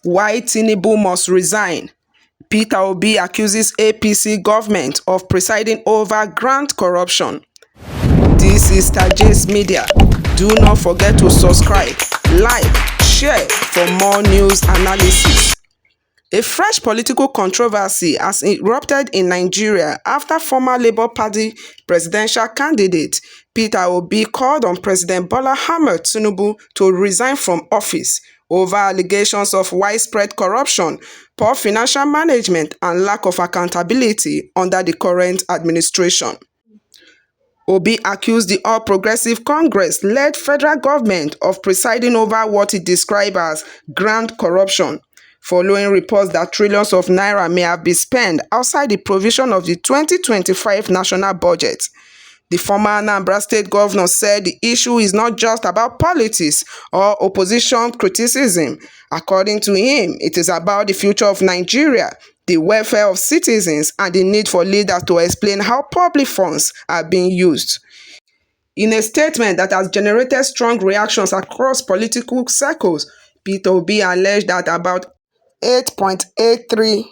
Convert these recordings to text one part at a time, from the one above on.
Why Tinubu must resign. Peter Obi accuses APC government of presiding over grant corruption. This is Taj's Media. Do not forget to subscribe, like, share for more news analysis. A fresh political controversy has erupted in Nigeria after former Labour Party presidential candidate Peter Obi called on President Bola Ahmed Tinubu to resign from office over allegations of widespread corruption, poor financial management, and lack of accountability under the current administration. Obi accused the All Progressive Congress-led federal government of presiding over what he described as grant corruption, following reports that trillions of naira may have been spent outside the provision of the 2025 national budget. The former Anambra State governor said the issue is not just about politics or opposition criticism. According to him, it is about the future of Nigeria, the welfare of citizens, and the need for leaders to explain how public funds are being used. In a statement that has generated strong reactions across political circles, Peter Obi alleged that about 8.83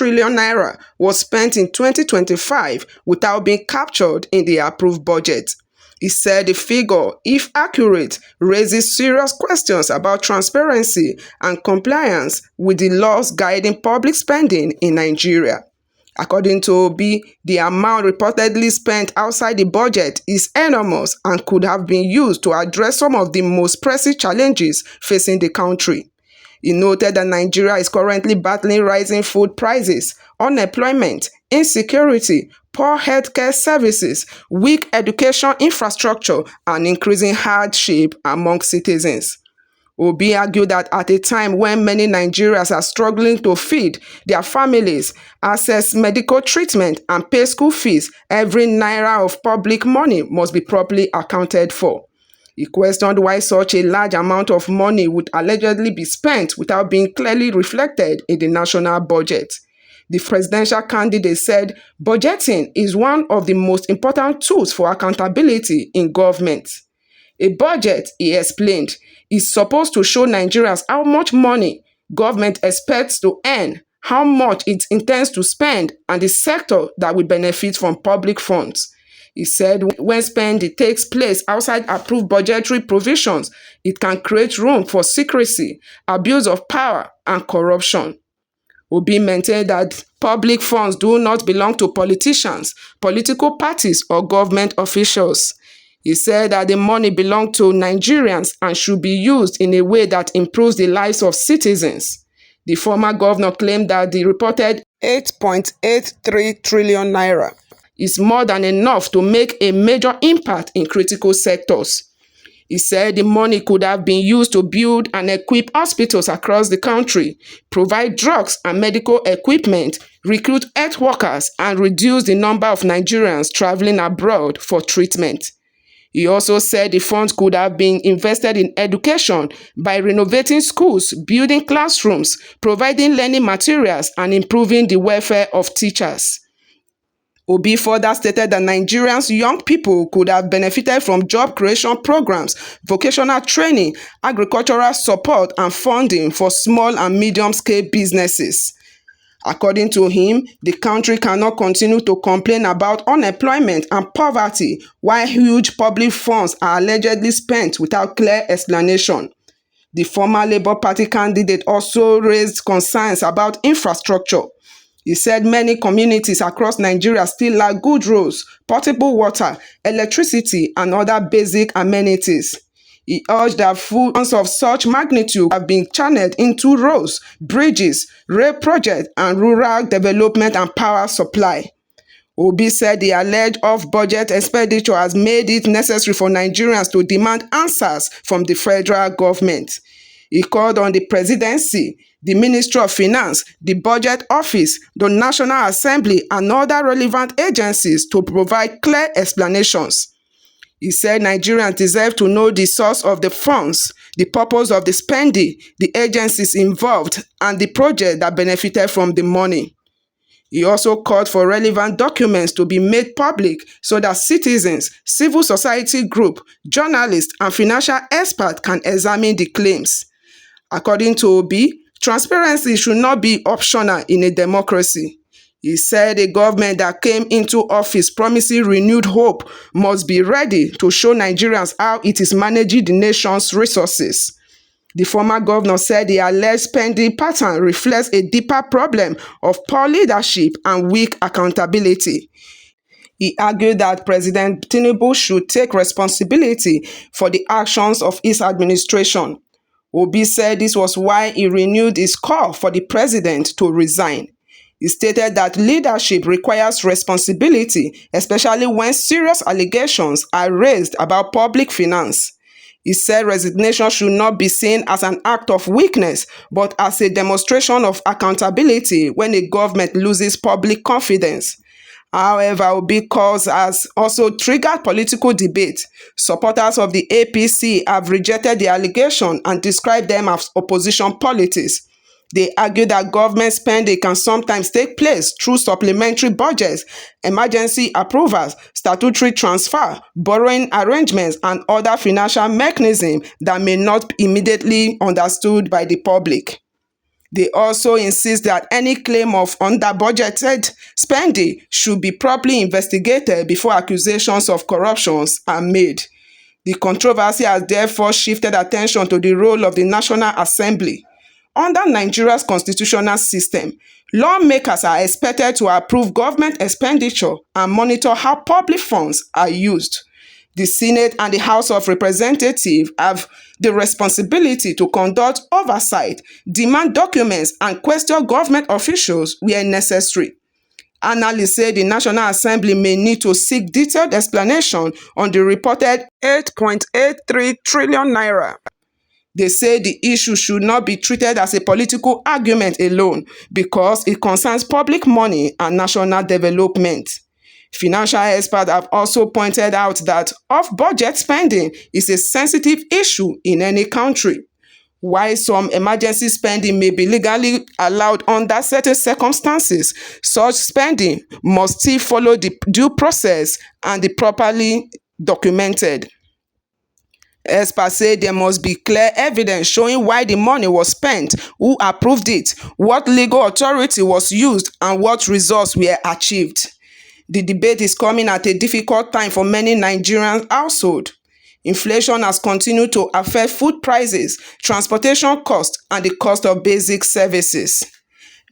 trillion naira was spent in 2025 without being captured in the approved budget. He said the figure, if accurate, raises serious questions about transparency and compliance with the laws guiding public spending in Nigeria. According to Obi, the amount reportedly spent outside the budget is enormous and could have been used to address some of the most pressing challenges facing the country. He noted that Nigeria is currently battling rising food prices, unemployment, insecurity, poor healthcare services, weak education infrastructure, and increasing hardship among citizens. Obi argued that at a time when many Nigerians are struggling to feed their families, access medical treatment, and pay school fees, every naira of public money must be properly accounted for. He questioned why such a large amount of money would allegedly be spent without being clearly reflected in the national budget. The presidential candidate said budgeting is one of the most important tools for accountability in government. A budget, he explained, is supposed to show Nigerians how much money government expects to earn, how much it intends to spend, and the sector that will benefit from public funds. He said when spending takes place outside approved budgetary provisions, it can create room for secrecy, abuse of power, and corruption. Obi maintained that public funds do not belong to politicians, political parties, or government officials. He said that the money belongs to Nigerians and should be used in a way that improves the lives of citizens. The former governor claimed that the reported 8.83 trillion naira is more than enough to make a major impact in critical sectors. He said the money could have been used to build and equip hospitals across the country, provide drugs and medical equipment, recruit health workers, and reduce the number of Nigerians traveling abroad for treatment. He also said the funds could have been invested in education by renovating schools, building classrooms, providing learning materials, and improving the welfare of teachers. Obi further stated that Nigerians' young people could have benefited from job creation programs, vocational training, agricultural support, and funding for small and medium-scale businesses. According to him, the country cannot continue to complain about unemployment and poverty while huge public funds are allegedly spent without clear explanation. The former Labour Party candidate also raised concerns about infrastructure. He said many communities across Nigeria still lack good roads, potable water, electricity, and other basic amenities. He urged that funds of such magnitude have been channeled into roads, bridges, rail projects, and rural development and power supply. Obi said the alleged off-budget expenditure has made it necessary for Nigerians to demand answers from the federal government. He called on the Presidency, the Ministry of Finance, the Budget Office, the National Assembly, and other relevant agencies to provide clear explanations. He said Nigerians deserve to know the source of the funds, the purpose of the spending, the agencies involved, and the project that benefited from the money. He also called for relevant documents to be made public so that citizens, civil society groups, journalists, and financial experts can examine the claims. According to Obi, Transparency should not be optional in a democracy. He said a government that came into office promising renewed hope must be ready to show Nigerians how it is managing the nation's resources. The former governor said the alleged spending pattern reflects a deeper problem of poor leadership and weak accountability. He argued that President Tinubu should take responsibility for the actions of his administration. Obi said this was why he renewed his call for the president to resign. He stated that leadership requires responsibility, especially when serious allegations are raised about public finance. He said resignation should not be seen as an act of weakness, but as a demonstration of accountability when a government loses public confidence. However, Obi's cause has also triggered political debate. Supporters of the APC have rejected the allegation and described them as opposition politics. They argue that government spending can sometimes take place through supplementary budgets, emergency approvals, statutory transfer, borrowing arrangements, and other financial mechanisms that may not be immediately understood by the public. They also insist that any claim of under-budgeted spending should be properly investigated before accusations of corruption are made. The controversy has therefore shifted attention to the role of the National Assembly. Under Nigeria's constitutional system, lawmakers are expected to approve government expenditure and monitor how public funds are used. The Senate and the House of Representatives have the responsibility to conduct oversight, demand documents, and question government officials where necessary. Analysts say the National Assembly may need to seek detailed explanation on the reported 8.83 trillion naira. They say the issue should not be treated as a political argument alone because it concerns public money and national development. Financial experts have also pointed out that off-budget spending is a sensitive issue in any country. While some emergency spending may be legally allowed under certain circumstances, such spending must still follow the due process and be properly documented. Experts say there must be clear evidence showing why the money was spent, who approved it, what legal authority was used, and what results were achieved. The debate is coming at a difficult time for many Nigerian households. Inflation has continued to affect food prices, transportation costs, and the cost of basic services.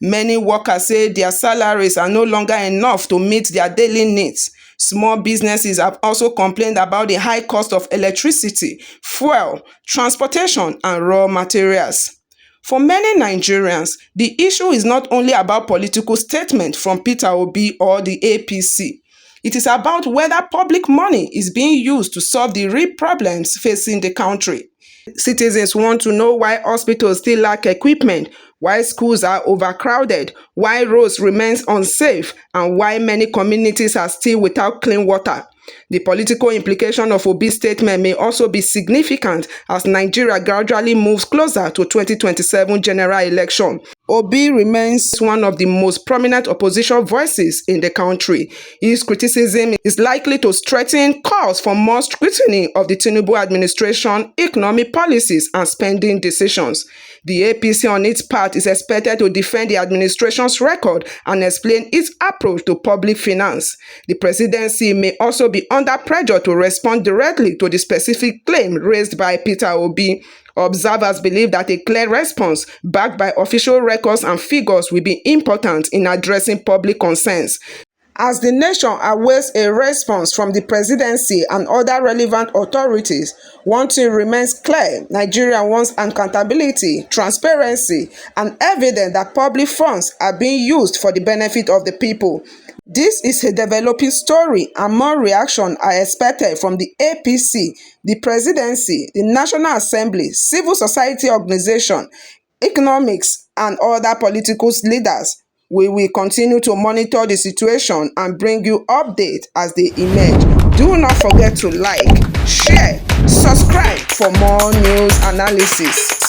Many workers say their salaries are no longer enough to meet their daily needs. Small businesses have also complained about the high cost of electricity, fuel, transportation, and raw materials. For many Nigerians, the issue is not only about political statements from Peter Obi or the APC. It is about whether public money is being used to solve the real problems facing the country. Citizens want to know why hospitals still lack equipment, why schools are overcrowded, why roads remain unsafe, and why many communities are still without clean water. The political implication of Obi's statement may also be significant as Nigeria gradually moves closer to 2027 general election. Obi remains one of the most prominent opposition voices in the country. His criticism is likely to strengthen calls for more scrutiny of the Tinubu administration, economic policies, and spending decisions. The APC on its part is expected to defend the administration's record and explain its approach to public finance. The presidency may also be under pressure to respond directly to the specific claim raised by Peter Obi. Observers believe that a clear response, backed by official records and figures, will be important in addressing public concerns. As the nation awaits a response from the presidency and other relevant authorities, one thing remains clear: Nigeria wants accountability, transparency, and evidence that public funds are being used for the benefit of the people. This is a developing story, and more reaction are expected from the APC, the Presidency, the National Assembly, civil society organizations, economics, and other political leaders. We will continue to monitor the situation and bring you updates as they emerge. Do not forget to like, share, subscribe for more news analysis.